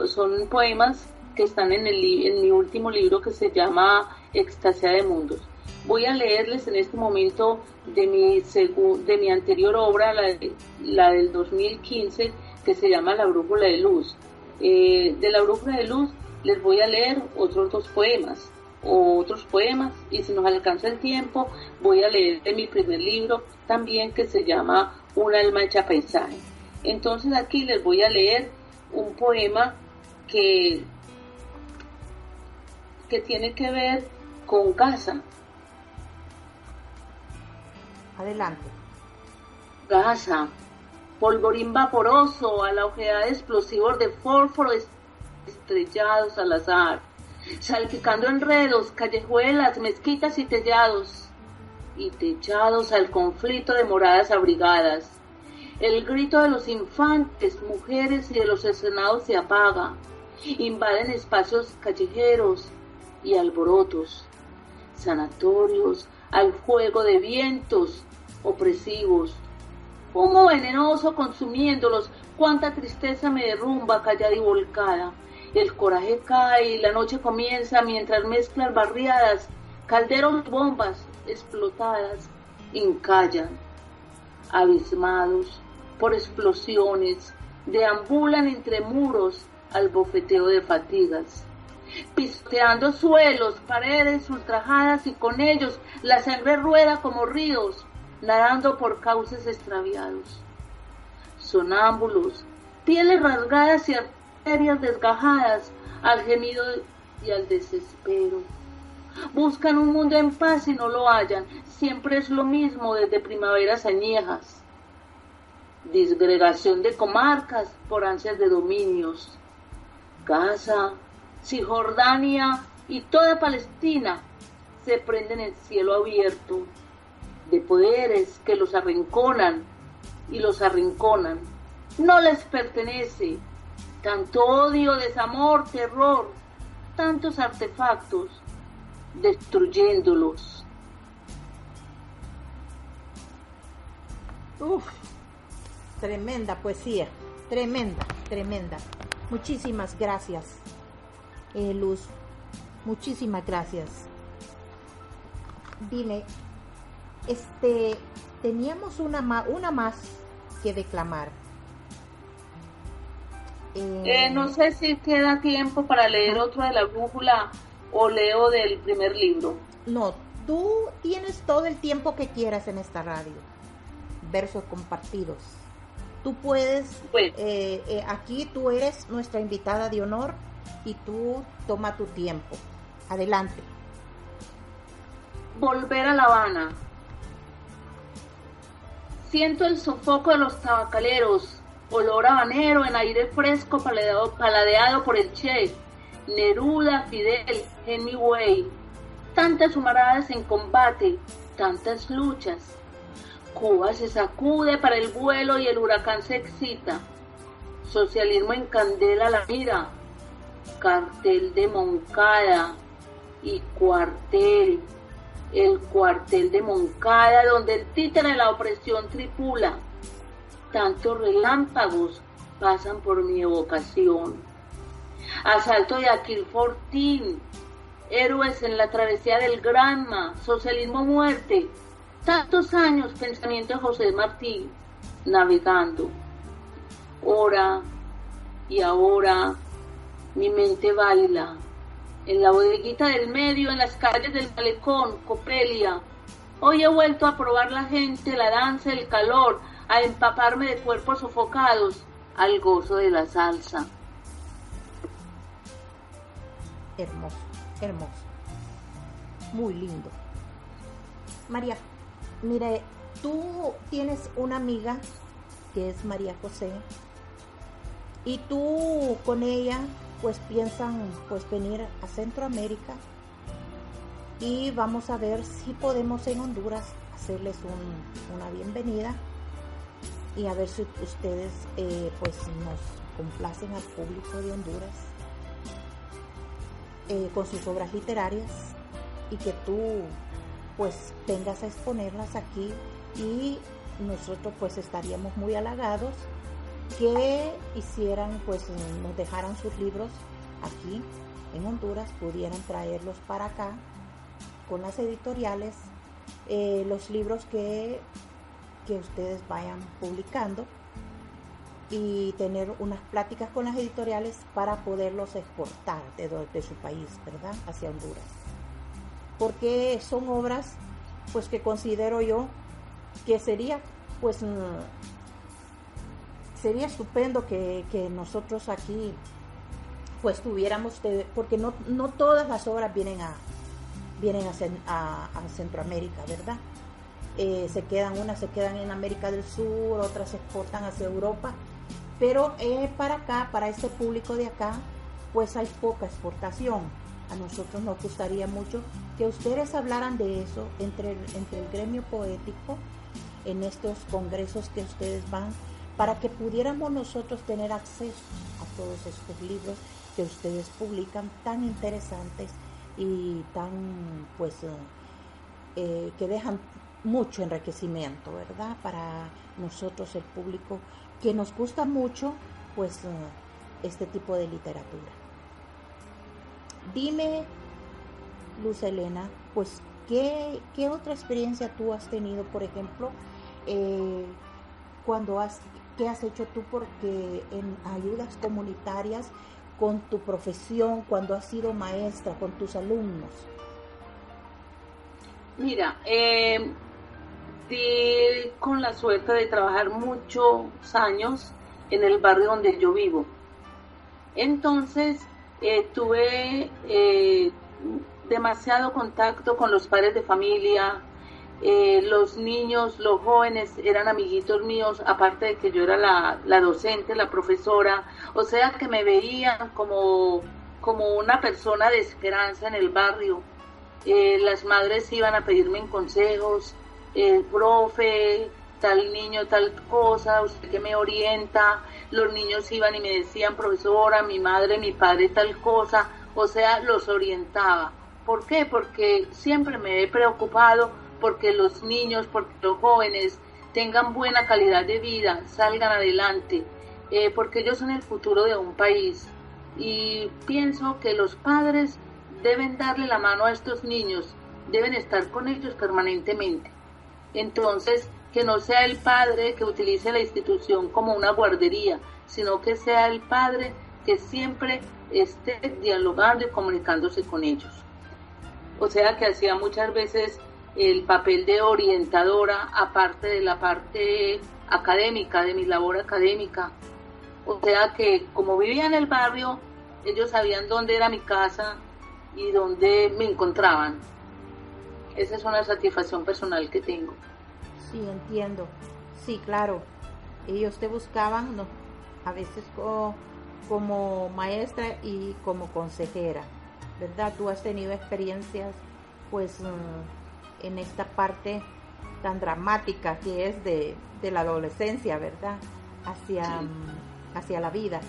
son poemas que están en mi último libro, que se llama Extasia de Mundos. Voy a leerles en este momento de mi anterior obra, la del 2015, que se llama La Brújula de Luz. De La Brújula de Luz les voy a leer otros 2 poemas, y si nos alcanza el tiempo voy a leer de mi primer libro también, que se llama Un alma hecha paisaje. Entonces aquí les voy a leer un poema que tiene que ver con Gaza. Adelante. Gaza, polvorín vaporoso a la ojeada de explosivos de fósforo estrellados al azar, salpicando enredos, callejuelas, mezquitas y techados al conflicto de moradas abrigadas. El grito de los infantes, mujeres y de los escenados se apaga, invaden espacios callejeros y alborotos, sanatorios al fuego de vientos opresivos, humo venenoso consumiéndolos. Cuánta tristeza me derrumba callada y volcada, El coraje cae y la noche comienza mientras mezclas barriadas, calderos y bombas explotadas encallan. Abismados por explosiones, deambulan entre muros al bofeteo de fatigas, pisoteando suelos, paredes ultrajadas y con ellos la sangre rueda como ríos, nadando por cauces extraviados. Sonámbulos, pieles rasgadas y arterias desgajadas al gemido y al desespero. Buscan un mundo en paz y no lo hallan, siempre es lo mismo desde primaveras añejas. Disgregación de comarcas por ansias de dominios. Gaza, Cisjordania y toda Palestina se prenden en cielo abierto de poderes que los arrinconan y los arrinconan. No les pertenece tanto odio, desamor, terror, tantos artefactos, destruyéndolos. Uf, tremenda poesía, tremenda. Muchísimas gracias, Luz, muchísimas gracias. Dime, teníamos una más que declamar. No sé si queda tiempo para leer otro de la brújula o leo del primer libro. No, tú tienes todo el tiempo que quieras en esta radio. Versos compartidos. Tú puedes, Bueno. Aquí tú eres nuestra invitada de honor y tú toma tu tiempo. Adelante. Volver a La Habana. Siento el sofoco de los tabacaleros, olor habanero en aire fresco paladeado por el Che, Neruda, Fidel, Hemingway. Tantas humaradas en combate, tantas luchas. Cuba se sacude para el vuelo y el huracán se excita. Socialismo encandela la mira. Cartel de Moncada y cuartel. El cuartel de Moncada donde el títere de la opresión tripula. Tantos relámpagos pasan por mi evocación. Asalto de Aquil Fortín. Héroes en la travesía del Granma. Socialismo muerte. Tantos años pensamiento de José Martí, navegando. Ora y ahora mi mente baila. En la bodeguita del medio, en las calles del malecón, Copelia. Hoy he vuelto a probar la gente, la danza, el calor, a empaparme de cuerpos sofocados, al gozo de la salsa. Hermoso. Muy lindo. María, mire, tú tienes una amiga que es María José y tú con ella pues piensan pues venir a Centroamérica y vamos a ver si podemos en Honduras hacerles una bienvenida y a ver si ustedes pues nos complacen al público de Honduras con sus obras literarias y que tú pues vengas a exponerlas aquí y nosotros pues estaríamos muy halagados que hicieran pues nos dejaran sus libros aquí en Honduras, pudieran traerlos para acá con las editoriales, los libros que ustedes vayan publicando y tener unas pláticas con las editoriales para poderlos exportar de su país, ¿verdad?, hacia Honduras. Porque son obras pues que considero yo que sería pues sería estupendo que nosotros aquí pues tuviéramos porque no todas las obras vienen a Centroamérica, ¿verdad? Unas se quedan en América del Sur, otras se exportan hacia Europa, pero para acá, para este público de acá, pues hay poca exportación. A nosotros nos gustaría mucho que ustedes hablaran de eso entre el gremio poético en estos congresos que ustedes van, para que pudiéramos nosotros tener acceso a todos estos libros que ustedes publican tan interesantes y tan pues que dejan mucho enriquecimiento, ¿verdad?, para nosotros el público que nos gusta mucho pues este tipo de literatura. Dime, Luz Helena, pues, ¿qué otra experiencia tú has tenido, por ejemplo, qué has hecho tú porque en ayudas comunitarias con tu profesión, cuando has sido maestra, con tus alumnos? Mira, di con la suerte de trabajar muchos años en el barrio donde yo vivo. Entonces, tuve demasiado contacto con los padres de familia, los niños, los jóvenes eran amiguitos míos, aparte de que yo era la docente, la profesora, o sea que me veían como una persona de esperanza en el barrio. Las madres iban a pedirme consejos, profe, tal niño, tal cosa, usted que me orienta. Los niños iban y me decían, profesora, mi madre, mi padre, tal cosa, o sea, los orientaba. ¿Por qué? Porque siempre me he preocupado porque los niños, porque los jóvenes tengan buena calidad de vida, salgan adelante, porque ellos son el futuro de un país. Y pienso que los padres deben darle la mano a estos niños, deben estar con ellos permanentemente. Entonces, que no sea el padre que utilice la institución como una guardería, sino que sea el padre que siempre esté dialogando y comunicándose con ellos. O sea que hacía muchas veces el papel de orientadora, aparte de la parte académica, de mi labor académica. O sea que como vivía en el barrio, ellos sabían dónde era mi casa y dónde me encontraban. Esa es una satisfacción personal que tengo. Sí, entiendo. Sí, claro. Ellos te buscaban, ¿no?, a veces como maestra y como consejera, ¿verdad? Tú has tenido experiencias, pues, en esta parte tan dramática que es de la adolescencia, ¿verdad? Hacia la vida.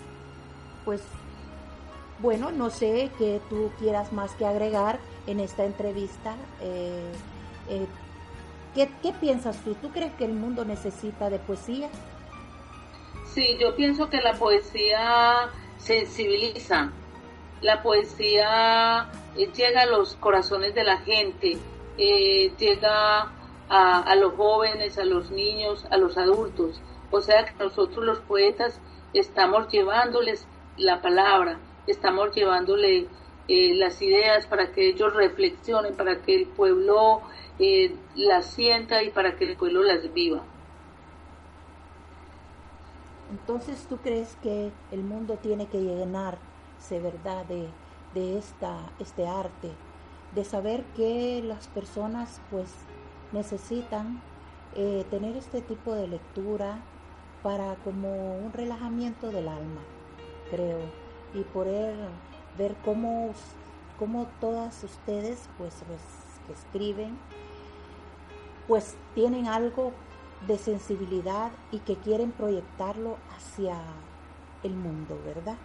Pues, bueno, no sé qué tú quieras más que agregar en esta entrevista. ¿Qué piensas tú? ¿Tú crees que el mundo necesita de poesía? Sí, yo pienso que la poesía sensibiliza, la poesía llega a los corazones de la gente, llega a los jóvenes, a los niños, a los adultos. O sea que nosotros los poetas estamos llevándoles la palabra, estamos llevándole las ideas para que ellos reflexionen, para que el pueblo las sienta y para que el pueblo las viva. Entonces, ¿tú crees que el mundo tiene que llenarse, verdad, de este arte, de saber que las personas pues necesitan tener este tipo de lectura para como un relajamiento del alma, creo, y poder ver cómo todas ustedes pues que escriben pues tienen algo de sensibilidad y que quieren proyectarlo hacia el mundo, ¿verdad?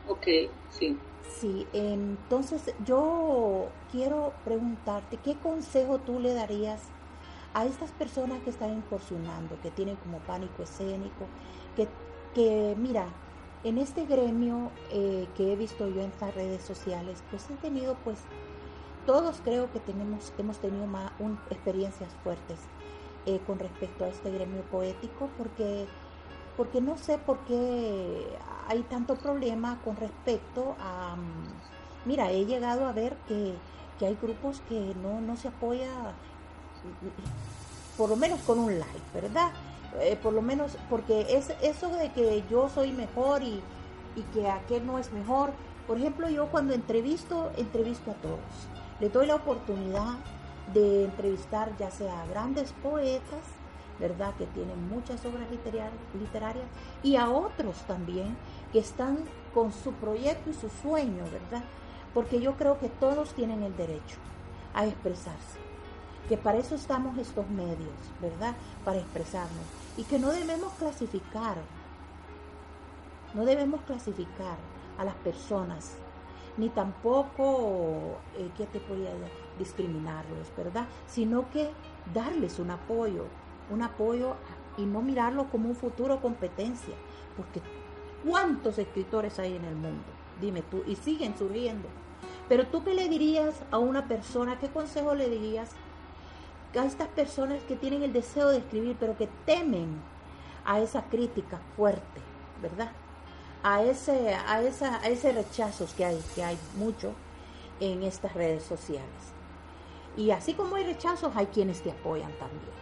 Ok, sí. Sí, entonces yo quiero preguntarte, ¿qué consejo tú le darías a estas personas que están incursionando, que tienen como pánico escénico, que mira, en este gremio que he visto yo en las redes sociales, pues he tenido pues, todos creo que hemos tenido experiencias fuertes con respecto a este gremio poético, porque no sé por qué hay tanto problema con respecto a... Mira, he llegado a ver que hay grupos que no se apoya, por lo menos con un like, ¿verdad? Por lo menos, porque es eso de que yo soy mejor y que aquel no es mejor. Por ejemplo, yo cuando entrevisto a todos. Les doy la oportunidad de entrevistar ya sea a grandes poetas, ¿verdad?, que tienen muchas obras literarias, y a otros también que están con su proyecto y su sueño, ¿verdad? Porque yo creo que todos tienen el derecho a expresarse, que para eso estamos estos medios, ¿verdad?, para expresarnos, y que no debemos clasificar a las personas, ni tampoco, ¿qué te podría discriminarlos, ¿verdad?, sino que darles un apoyo y no mirarlo como un futuro competencia, porque ¿cuántos escritores hay en el mundo? Dime tú, y siguen surgiendo. Pero tú, ¿qué le dirías a una persona, qué consejo le dirías a estas personas que tienen el deseo de escribir, pero que temen a esa crítica fuerte, ¿verdad? A ese rechazo que hay mucho en estas redes sociales? Y así como hay rechazos, hay quienes te apoyan también,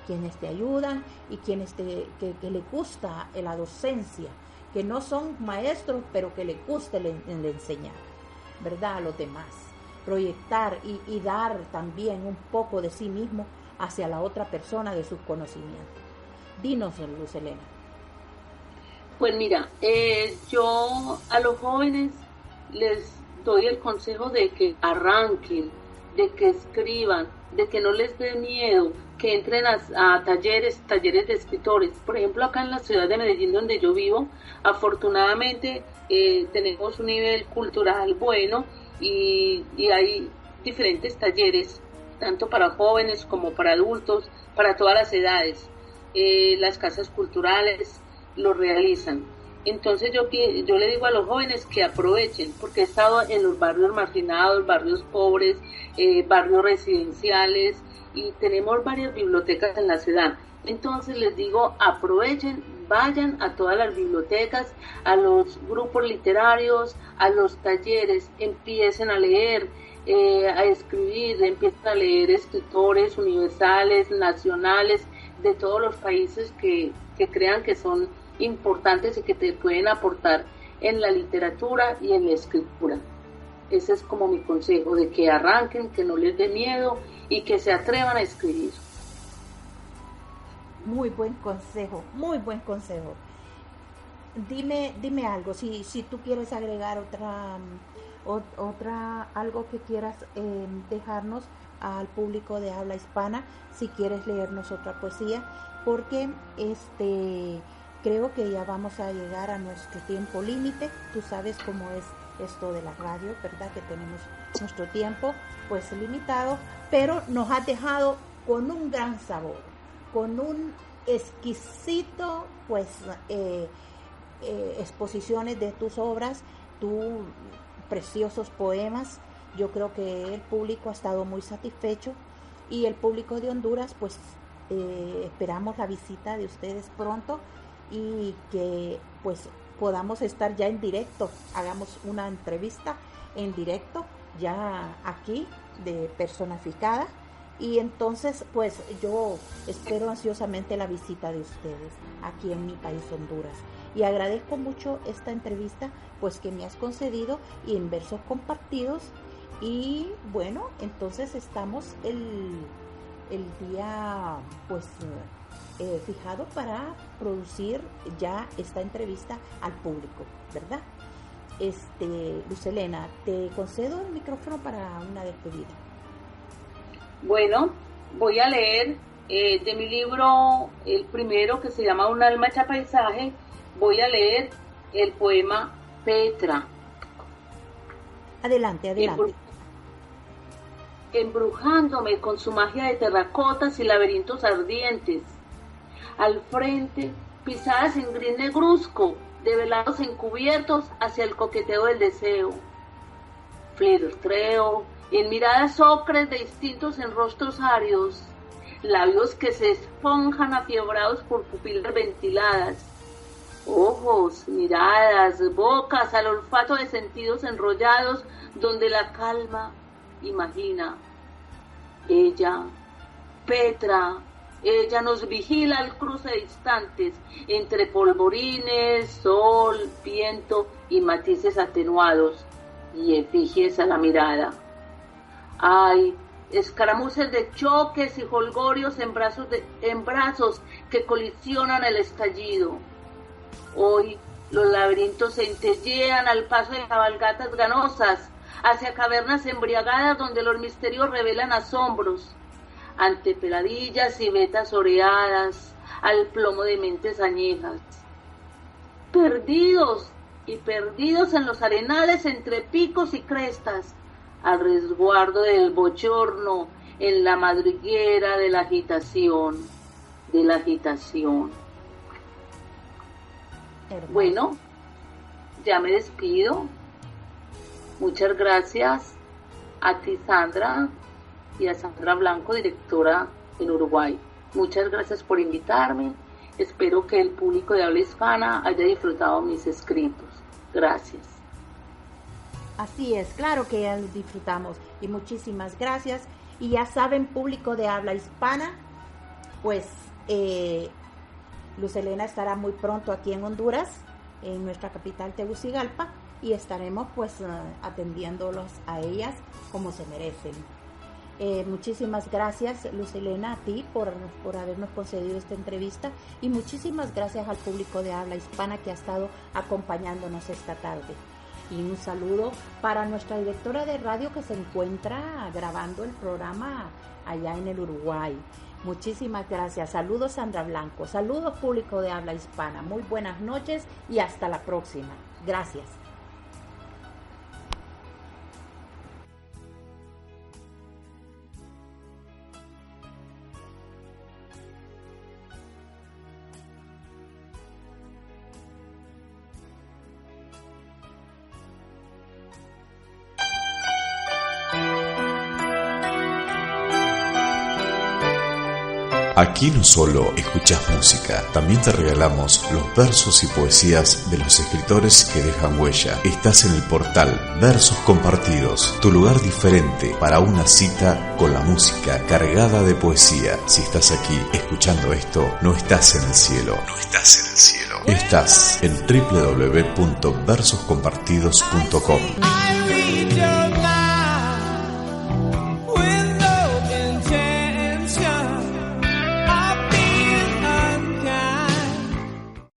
quienes te ayudan y quienes que les gusta la docencia, que no son maestros, pero que les gusta el enseñar, ¿verdad? A los demás, proyectar y dar también un poco de sí mismo hacia la otra persona, de sus conocimientos. Dinos, Luz Helena. Pues mira, yo a los jóvenes les doy el consejo de que arranquen, de que escriban, de que no les dé miedo, que entren a talleres de escritores. Por ejemplo, acá en la ciudad de Medellín, donde yo vivo, afortunadamente tenemos un nivel cultural bueno y hay diferentes talleres, tanto para jóvenes como para adultos, para todas las edades. Las casas culturales lo realizan. Entonces yo le digo a los jóvenes que aprovechen, porque he estado en los barrios marginados, barrios pobres, barrios residenciales, y tenemos varias bibliotecas en la ciudad. Entonces les digo, aprovechen, vayan a todas las bibliotecas, a los grupos literarios, a los talleres, empiecen a leer, a escribir, empiecen a leer escritores universales, nacionales, de todos los países que crean que son importantes y que te pueden aportar en la literatura y en la escritura. Ese es como mi consejo, de que arranquen, que no les dé miedo y que se atrevan a escribir. Muy buen consejo, muy buen consejo. Dime algo, si tú quieres agregar otra algo que quieras dejarnos al público de habla hispana, si quieres leernos otra poesía, porque creo que ya vamos a llegar a nuestro tiempo límite. Tú sabes cómo es esto de la radio, ¿verdad? Que tenemos nuestro tiempo pues limitado, pero nos has dejado con un gran sabor, con un exquisito pues exposiciones de tus obras, tus preciosos poemas. Yo creo que el público ha estado muy satisfecho, y el público de Honduras pues esperamos la visita de ustedes pronto, y que pues podamos estar ya en directo, hagamos una entrevista en directo ya aquí de personificada, y entonces pues yo espero ansiosamente la visita de ustedes aquí en mi país, Honduras, y agradezco mucho esta entrevista pues que me has concedido y en versos compartidos. Y bueno, entonces estamos el día pues fijado para producir ya esta entrevista al público, ¿verdad? Luz Helena, te concedo el micrófono para una despedida. Bueno, voy a leer de mi libro, el primero, que se llama Un alma hecha paisaje. Voy a leer el poema Petra. Adelante. Embrujándome con su magia de terracotas y laberintos ardientes. Al frente, pisadas en gris negruzco, develados encubiertos hacia el coqueteo del deseo. Flirteo en miradas ocres de instintos en rostros áridos, labios que se esponjan afiebrados por pupilas ventiladas, ojos, miradas, bocas al olfato de sentidos enrollados donde la calma imagina. Ella, Petra, ella nos vigila al cruce de instantes entre polvorines, sol, viento y matices atenuados, y efigies a la mirada. Ay, escaramuces de choques y jolgorios en brazos que colisionan el estallido. Hoy los laberintos se centellean al paso de cabalgatas ganosas hacia cavernas embriagadas donde los misterios revelan asombros, ante peladillas y vetas oreadas al plomo de mentes añejas. Perdidos en los arenales entre picos y crestas, al resguardo del bochorno, en la madriguera de la agitación. Hermoso. Bueno, ya me despido. Muchas gracias a ti, Sandra, y a Sandra Blanco, directora en Uruguay. Muchas gracias por invitarme. Espero que el público de habla hispana haya disfrutado mis escritos. Gracias. Así es, claro que ya disfrutamos y muchísimas gracias. Y ya saben, público de habla hispana, pues Luz Helena estará muy pronto aquí en Honduras, en nuestra capital Tegucigalpa, y estaremos pues atendiéndolos a ellas como se merecen. Muchísimas gracias, Luz Helena, a ti por habernos concedido esta entrevista, y muchísimas gracias al público de habla hispana que ha estado acompañándonos esta tarde. Y un saludo para nuestra directora de radio que se encuentra grabando el programa allá en el Uruguay. Muchísimas gracias. Saludos, Sandra Blanco. Saludos, público de habla hispana. Muy buenas noches y hasta la próxima. Gracias. Aquí no solo escuchas música, también te regalamos los versos y poesías de los escritores que dejan huella. Estás en el portal Versos Compartidos, tu lugar diferente para una cita con la música cargada de poesía. Si estás aquí escuchando esto, no estás en el cielo. No estás en el cielo. Estás en www.versoscompartidos.com.